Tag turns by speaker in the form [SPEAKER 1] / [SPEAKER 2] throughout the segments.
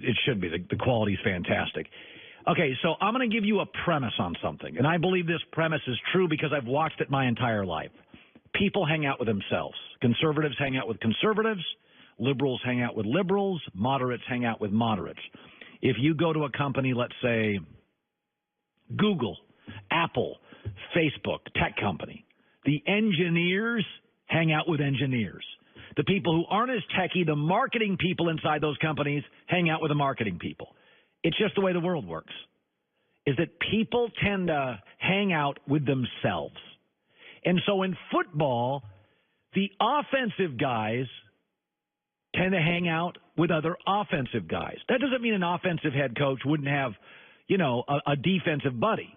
[SPEAKER 1] it should be. The quality is fantastic. Okay, so I'm going to give you a premise on something, and I believe this premise is true because I've watched it my entire life. People hang out with themselves. Conservatives hang out with conservatives. Liberals hang out with liberals. Moderates hang out with moderates. If you go to a company, let's say Google, Apple, Facebook, tech company, the engineers hang out with engineers. The people who aren't as techy, the marketing people inside those companies, hang out with the marketing people. It's just the way the world works, is that people tend to hang out with themselves. And so in football, the offensive guys tend to hang out with other offensive guys. That doesn't mean an offensive head coach wouldn't have, a defensive buddy.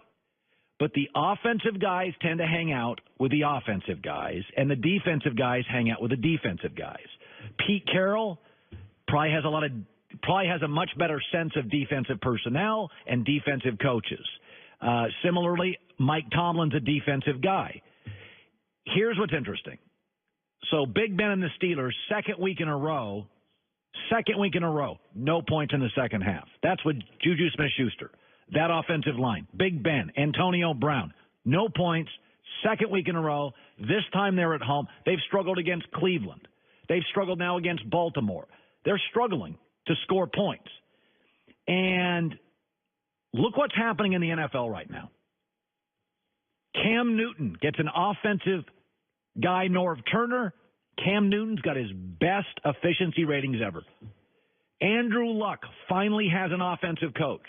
[SPEAKER 1] But the offensive guys tend to hang out with the offensive guys, and the defensive guys hang out with the defensive guys. Pete Carroll probably has a much better sense of defensive personnel and defensive coaches. Similarly, Mike Tomlin's a defensive guy. Here's what's interesting. So Big Ben and the Steelers, second week in a row, no points in the second half. That's with Juju Smith-Schuster. That offensive line, Big Ben, Antonio Brown, no points, second week in a row. This time they're at home. They've struggled against Cleveland. They've struggled now against Baltimore. They're struggling to score points. And look what's happening in the NFL right now. Cam Newton gets an offensive guy, Norv Turner. Cam Newton's got his best efficiency ratings ever. Andrew Luck finally has an offensive coach.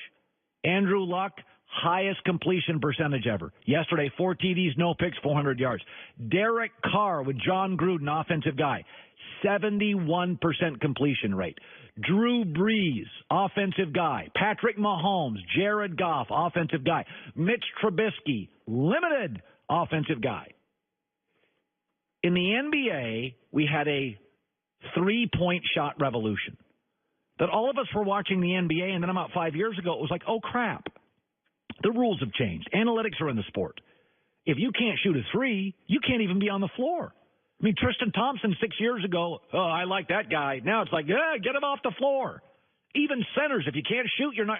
[SPEAKER 1] Andrew Luck, highest completion percentage ever. Yesterday, 4 TDs, no picks, 400 yards. Derek Carr with John Gruden, offensive guy, 71% completion rate. Drew Brees, offensive guy. Patrick Mahomes, Jared Goff, offensive guy. Mitch Trubisky, limited offensive guy. In the NBA, we had a 3-point shot revolution. That all of us were watching the NBA, and then about 5 years ago, it was like, oh, crap. The rules have changed. Analytics are in the sport. If you can't shoot a three, you can't even be on the floor. I mean, Tristan Thompson 6 years ago, oh, I like that guy. Now it's like, yeah, get him off the floor. Even centers, if you can't shoot, you're not.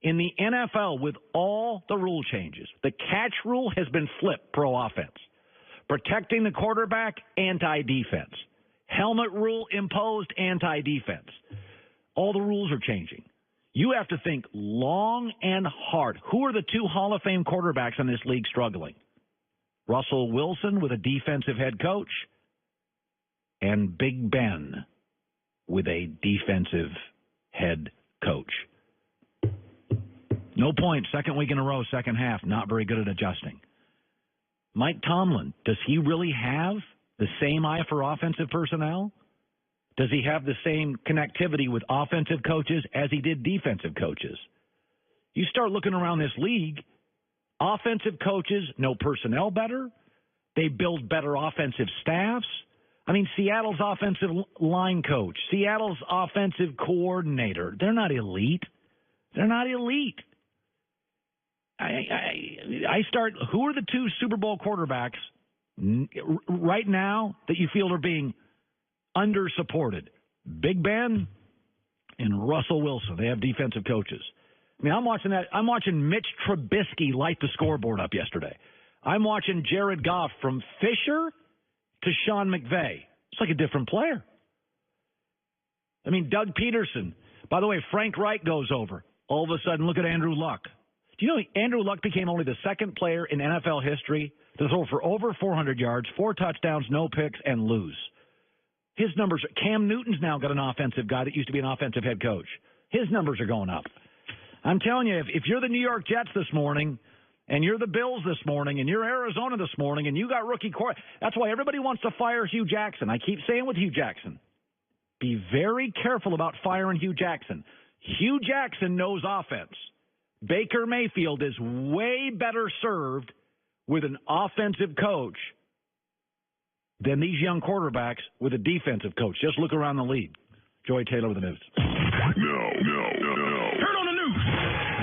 [SPEAKER 1] In the NFL, with all the rule changes, the catch rule has been flipped pro offense. Protecting the quarterback, anti-defense. Helmet rule imposed, anti-defense. All the rules are changing. You have to think long and hard. Who are the 2 Hall of Fame quarterbacks in this league struggling? Russell Wilson with a defensive head coach and Big Ben with a defensive head coach. No points, second week in a row, second half, not very good at adjusting. Mike Tomlin, does he really have the same eye for offensive personnel? Does he have the same connectivity with offensive coaches as he did defensive coaches? You start looking around this league, offensive coaches know personnel better. They build better offensive staffs. I mean, Seattle's offensive line coach, Seattle's offensive coordinator, they're not elite. They're not elite. Who are the 2 Super Bowl quarterbacks right now that you feel are being under-supported? Big Ben and Russell Wilson. They have defensive coaches. I mean, I'm watching that. I'm watching Mitch Trubisky light the scoreboard up yesterday. I'm watching Jared Goff from Fisher to Sean McVay. It's like a different player. I mean, Doug Peterson. By the way, Frank Reich goes over. All of a sudden, look at Andrew Luck. Do you know Andrew Luck became only the second player in NFL history to throw for over 400 yards, 4 touchdowns, no picks, and lose? His numbers, Cam Newton's now got an offensive guy that used to be an offensive head coach. His numbers are going up. I'm telling you, if you're the New York Jets this morning, and you're the Bills this morning, and you're Arizona this morning, and you got rookie core, that's why everybody wants to fire Hugh Jackson. I keep saying with Hugh Jackson, be very careful about firing Hugh Jackson. Hugh Jackson knows offense. Baker Mayfield is way better served with an offensive coach than these young quarterbacks with a defensive coach. Just look around the league. Joy Taylor with the news.
[SPEAKER 2] No. Heard on the news.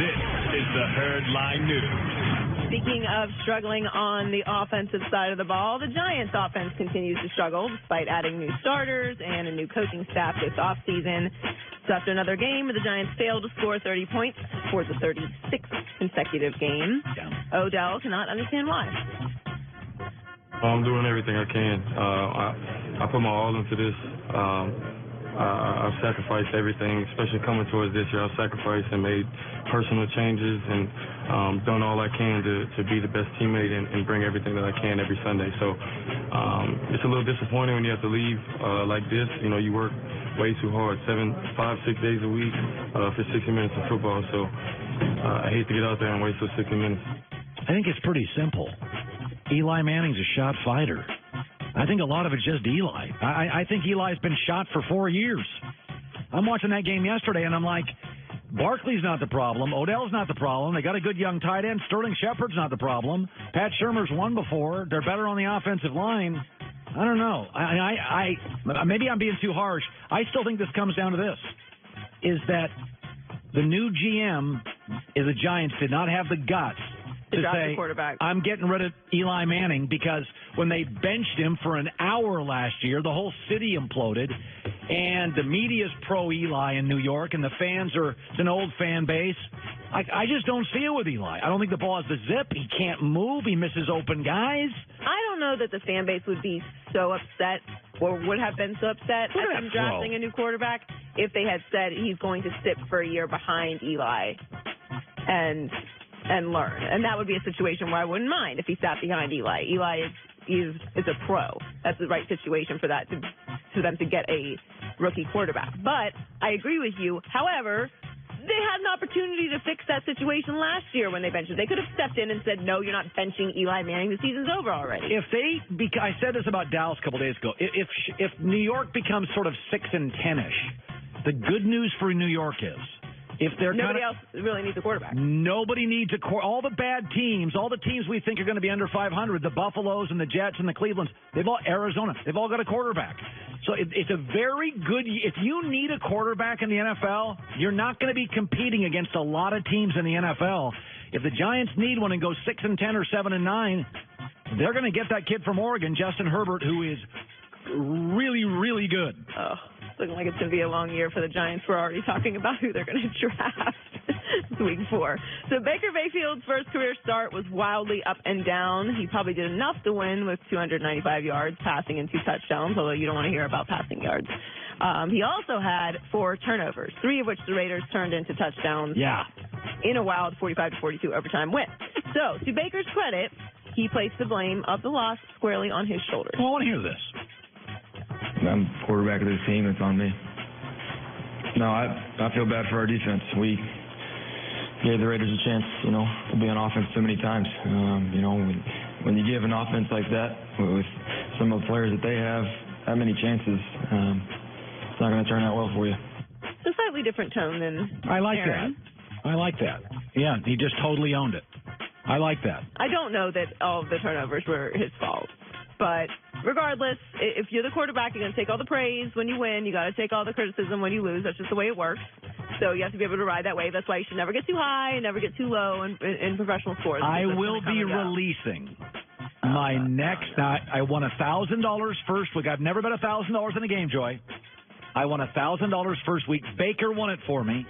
[SPEAKER 2] This is the Herd Line News.
[SPEAKER 3] Speaking of struggling on the offensive side of the ball, the Giants' offense continues to struggle despite adding new starters and a new coaching staff this offseason. So after another game, the Giants failed to score 30 points for the 36th consecutive game. Odell cannot understand why.
[SPEAKER 4] I'm doing everything I can. I put my all into this. I've sacrificed everything, especially coming towards this year. I've sacrificed and made personal changes and done all I can to be the best teammate and bring everything that I can every Sunday. So it's a little disappointing when you have to leave like this. You know, you work way too hard, 5, 6 days a week for 60 minutes of football. So I hate to get out there and waste those 60 minutes.
[SPEAKER 1] I think it's pretty simple. Eli Manning's a shot fighter. I think a lot of it's just Eli. I think Eli's been shot for 4 years. I'm watching that game yesterday, and I'm like, Barkley's not the problem. Odell's not the problem. They got a good young tight end. Sterling Shepard's not the problem. Pat Shurmur's won before. They're better on the offensive line. I don't know. I maybe I'm being too harsh. I still think this comes down to this, is that the new GM is the Giants did not have the guts to say, I'm getting rid of Eli Manning, because when they benched him for an hour last year, the whole city imploded, and the media's pro-Eli in New York, and the fans it's an old fan base. I just don't see it with Eli. I don't think the ball has the zip. He can't move. He misses open guys.
[SPEAKER 3] I don't know that the fan base would be so upset, or would have been so upset at them drafting a new quarterback if they had said he's going to sit for a year behind Eli and learn. And that would be a situation where I wouldn't mind if he sat behind Eli. Eli is a pro. That's the right situation for that for them to get a rookie quarterback. But I agree with you. However, they had an opportunity to fix that situation last year when they benched him. They could have stepped in and said, no, you're not benching Eli Manning. The season's over already.
[SPEAKER 1] I said this about Dallas a couple days ago. If New York becomes sort of 6-10-ish, the good news for New York is, if they're
[SPEAKER 3] nobody else really needs a quarterback.
[SPEAKER 1] Nobody needs all the bad teams, all the teams we think are going to be under 500, the Buffaloes and the Jets and the Clevelands, Arizona, they've all got a quarterback. So it's a very good. If you need a quarterback in the NFL, you're not going to be competing against a lot of teams in the NFL. If the Giants need one and go 6-10 or 7-9, they're going to get that kid from Oregon, Justin Herbert, who is really, really good.
[SPEAKER 3] Oh, it's looking like it's going to be a long year for the Giants. We're already talking about who they're going to draft. It's week 4. So Baker Mayfield's first career start was wildly up and down. He probably did enough to win with 295 yards, passing and 2 touchdowns, although you don't want to hear about passing yards. He also had 4 turnovers, 3 of which the Raiders turned into touchdowns in a wild 45-42 overtime win. So, to Baker's credit, he placed the blame of the loss squarely on his shoulders.
[SPEAKER 1] Well, I want to hear this.
[SPEAKER 5] I'm quarterback of this team. It's on me. No, I feel bad for our defense. We gave the Raiders a chance, to be on offense so many times. When you give an offense like that with some of the players that they have, that many chances, it's not going to turn out well for you.
[SPEAKER 3] It's a slightly different tone than
[SPEAKER 1] I like
[SPEAKER 3] Aaron.
[SPEAKER 1] that. I like that. Yeah, he just totally owned it. I like that.
[SPEAKER 3] I don't know that all of the turnovers were his fault. But regardless, if you're the quarterback, you're going to take all the praise when you win. You got to take all the criticism when you lose. That's just the way it works. So you have to be able to ride that wave. That's why you should never get too high, never get too low in professional sports.
[SPEAKER 1] I will be releasing my next. I won $1,000 first week. I've never bet $1,000 in a game, Joy. I won $1,000 first week. Baker won it for me.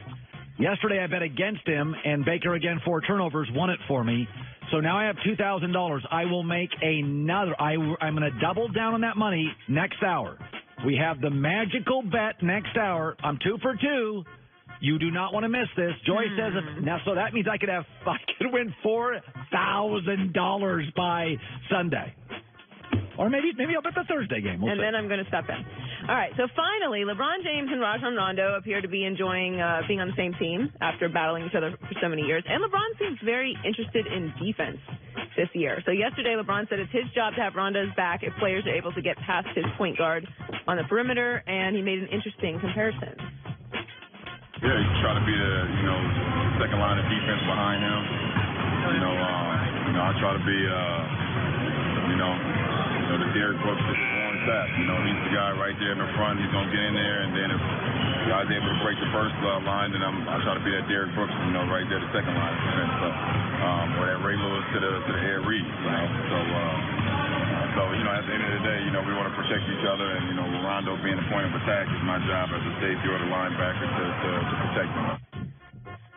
[SPEAKER 1] Yesterday I bet against him, and Baker again 4 turnovers won it for me. So now I have $2,000. I will make another. I'm going to double down on that money next hour. We have the magical bet next hour. I'm 2 for 2. You do not want to miss this. Joy says now, so that means I could win $4,000 by Sunday. Or maybe I'll bet the Thursday game. We'll see.
[SPEAKER 3] Then I'm going to step in. All right, so finally, LeBron James and Rajon Rondo appear to be enjoying being on the same team after battling each other for so many years. And LeBron seems very interested in defense this year. So yesterday, LeBron said it's his job to have Rondo's back if players are able to get past his point guard on the perimeter, and he made an interesting comparison.
[SPEAKER 6] Yeah, you try to be the second line of defense behind him. I try to be the Derrick Brooks of Warren Sapp. He's the guy right there in the front. He's gonna get in there, and then if the guy's able to break the first line, then I try to be that Derrick Brooks, right there, the second line of defense. So, or that Ray Lewis to the Air Reed. So So, at the end of the day, we want to protect each other, and, Rondo being the point of attack is my job as a safety or the linebacker to protect him.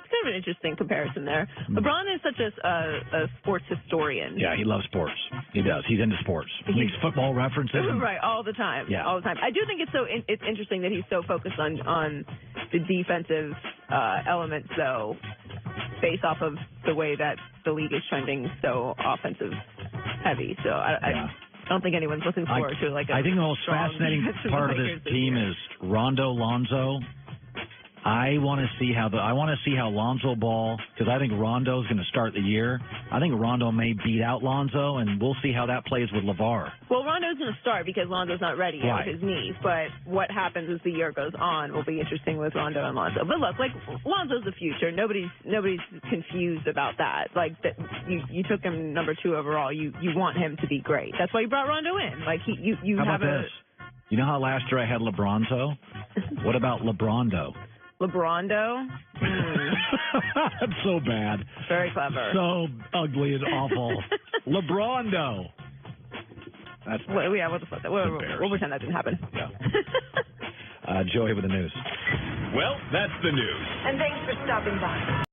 [SPEAKER 3] It's kind of an interesting comparison there. LeBron is such a sports historian.
[SPEAKER 1] Yeah, he loves sports. He does. He's into sports. He makes football references.
[SPEAKER 3] Right, all the time.
[SPEAKER 1] Yeah.
[SPEAKER 3] All the time. I do think it's interesting that he's so focused on the defensive elements, though, based off of the way that the league is trending so offensive heavy. So I don't think anyone's looking forward to
[SPEAKER 1] I think the most fascinating part of this team is Rondo Lonzo. I want to see how Lonzo Ball, because I think Rondo's going to start the year. I think Rondo may beat out Lonzo, and we'll see how that plays with LeVar.
[SPEAKER 3] Well, Rondo's going to start because Lonzo's not ready yet with his knee. But what happens as the year goes on will be interesting with Rondo and Lonzo. But look, Lonzo's the future. Nobody's confused about that. You took him number 2 overall. You want him to be great. That's why you brought Rondo in. You
[SPEAKER 1] how
[SPEAKER 3] have
[SPEAKER 1] about this? You know how last year I had LeBronzo? What about LeBrondo?
[SPEAKER 3] LeBrondo?
[SPEAKER 1] That's so bad.
[SPEAKER 3] Very clever.
[SPEAKER 1] So ugly and awful. LeBrondo. That's
[SPEAKER 3] we'll pretend that didn't happen.
[SPEAKER 1] Yeah. Joey with the news.
[SPEAKER 2] Well, that's the news.
[SPEAKER 7] And thanks for stopping by.